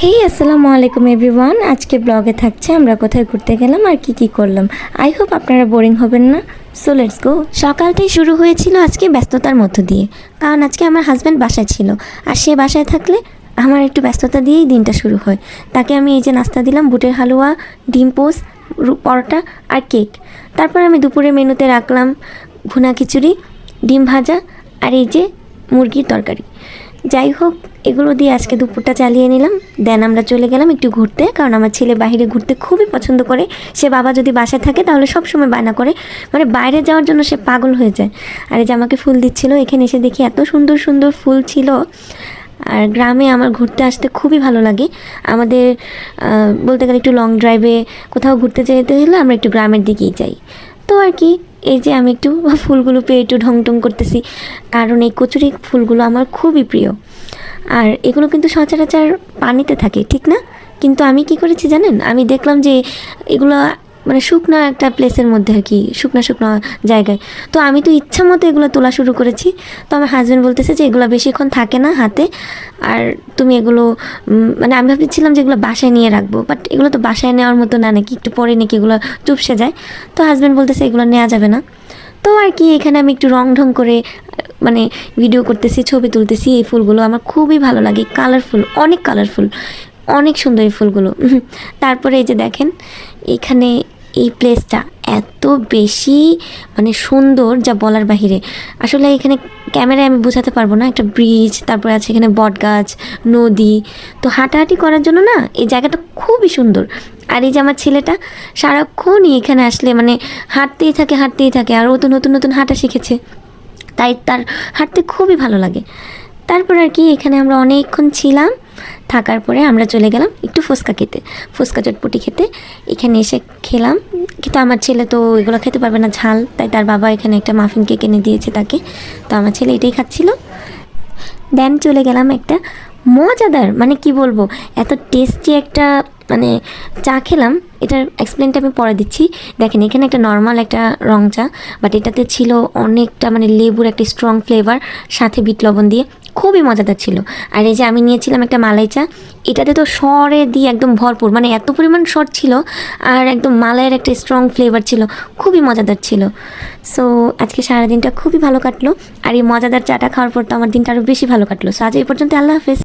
হেই আসসালামু আলাইকুম এভরিওয়ান। আজকে ব্লগে থাকছে আমরা কোথায় ঘুরতে গেলাম আর কি করলাম। আই হোপ আপনারা বোরিং হবেন না। So let's go. সকালটাই শুরু হয়েছিল আজকে ব্যস্ততার মধ্য দিয়ে, কারণ আজকে আমার হাজব্যান্ড বাসায় ছিল, আর সে বাসায় থাকলে আমার একটু ব্যস্ততা দিয়েই দিনটা শুরু হয়। তাকে আমি এই যে নাস্তা দিলাম, বুটের হালুয়া, ডিম পোস্ট, পরোটা আর কেক। তারপর আমি দুপুরের মেনুতে রাখলাম ভুনা খিচুড়ি, ডিম ভাজা আর এই যে মুরগির তরকারি। যাই হোক, এগুলো দিয়ে আজকে দুপুরটা চালিয়ে নিলাম। দেন আমরা চলে গেলাম একটু ঘুরতে, কারণ আমার ছেলে বাইরে ঘুরতে খুবই পছন্দ করে। সে বাবা যদি বাসায় থাকে তাহলে সব সময় বায়না করে, মানে বাইরে যাওয়ার জন্য সে পাগল হয়ে যায়। আর এই যে আমাকে ফুল দিচ্ছিল, এখানে এসে দেখি এত সুন্দর সুন্দর ফুল ছিল। আর গ্রামে আমার ঘুরতে আসতে খুবই ভালো লাগে। আমাদের বলতে গেলে একটু লং ড্রাইভে কোথাও ঘুরতে যেতে হলে আমরা একটু গ্রামের দিকেই যাই। তো আর কি, এই যে আমি একটু ফুলগুলো পেয়ে একটু ঢং টং করতেছি, কারণ এই কচুরি ফুলগুলো আমার খুবই প্রিয়। আর এগুলো কিন্তু সচরাচর পানিতে থাকে, ঠিক না? কিন্তু আমি কি করেছি জানেন, আমি দেখলাম যে এগুলো মানে শুকনো একটা প্লেসের মধ্যে আর কি, শুকনো শুকনো জায়গায়। তো আমি তো ইচ্ছা মতো এগুলো তোলা শুরু করেছি। তো আমার হাজব্যান্ড বলতেছে যে এগুলো বেশিক্ষণ থাকে না হাতে, আর তুমি এগুলো মানে আমি ভাবছিলাম যে এগুলো বাসায় নিয়ে রাখবো, বাট এগুলো তো বাসায় নেওয়ার মতো না, নাকি একটু পরে নাকি এগুলো চুপসে যায়। তো হাজব্যান্ড বলতেছে এগুলো নেওয়া যাবে না। তো আর কি, এখানে আমি একটু রং ঢং করে মানে ভিডিও করতেছি, ছবি তুলতেছি। এই ফুলগুলো আমার খুবই ভালো লাগে, কালারফুল, অনেক কালারফুল, অনেক সুন্দর এই ফুলগুলো। তারপরে এই যে দেখেন এখানে এই প্লেসটা এত বেশি মানে সুন্দর যা বলার বাহিরে। আসলে এখানে ক্যামেরায় আমি বোঝাতে পারবো না। একটা ব্রিজ, তারপরে আছে এখানে বট গাছ, নদী। তো হাঁটাহাঁটি করার জন্য না এই জায়গাটা খুবই সুন্দর। আর এই যে আমার ছেলেটা সারাক্ষণই এখানে আসলে মানে হাঁটতেই থাকে, আর ও তো নতুন নতুন হাঁটা শিখেছে, তাই তার হাঁটতে খুবই ভালো লাগে। তারপর আর কি, এখানে আমরা অনেকক্ষণ ছিলাম। থাকার পরে আমরা চলে গেলাম একটু ফুচকা খেতে, ফুচকা চটপটি খেতে। এখানে এসে খেলাম, কিন্তু আমার ছেলে তো এগুলো খেতে পারবে না, ঝাল। তাই তার বাবা এখানে একটা মাফিন কেক এনে দিয়েছে তাকে। তো আমার ছেলে এটাই খাচ্ছিল। দেন চলে গেলাম একটা মজাদার, মানে কি বলবো, এত টেস্টি একটা মানে চা খেলাম। এটার এক্সপ্লেনটা আমি পরে দিচ্ছি। দেখেন এখানে একটা নর্মাল একটা রং চা, বাট এটাতে ছিল অনেকটা মানে লেবুর একটা স্ট্রং ফ্লেভার, সাথে বিট লবণ দিয়ে, খুবই মজাদার ছিল। আর এই যে আমি নিয়েছিলাম একটা মালাই চা, এটাতে তো সরে দিয়ে একদম ভরপুর, মানে এত পরিমাণ সর ছিল, আর একদম মালাইয়ের একটা স্ট্রং ফ্লেভার ছিল, খুবই মজাদার ছিল। সো আজকে সারাদিনটা খুবই ভালো কাটলো, আর এই মজাদার চাটা খাওয়ার পর তো আমার দিনটা আরও বেশি ভালো কাটলো। সো আজ এই পর্যন্ত, আল্লাহ হাফেজ।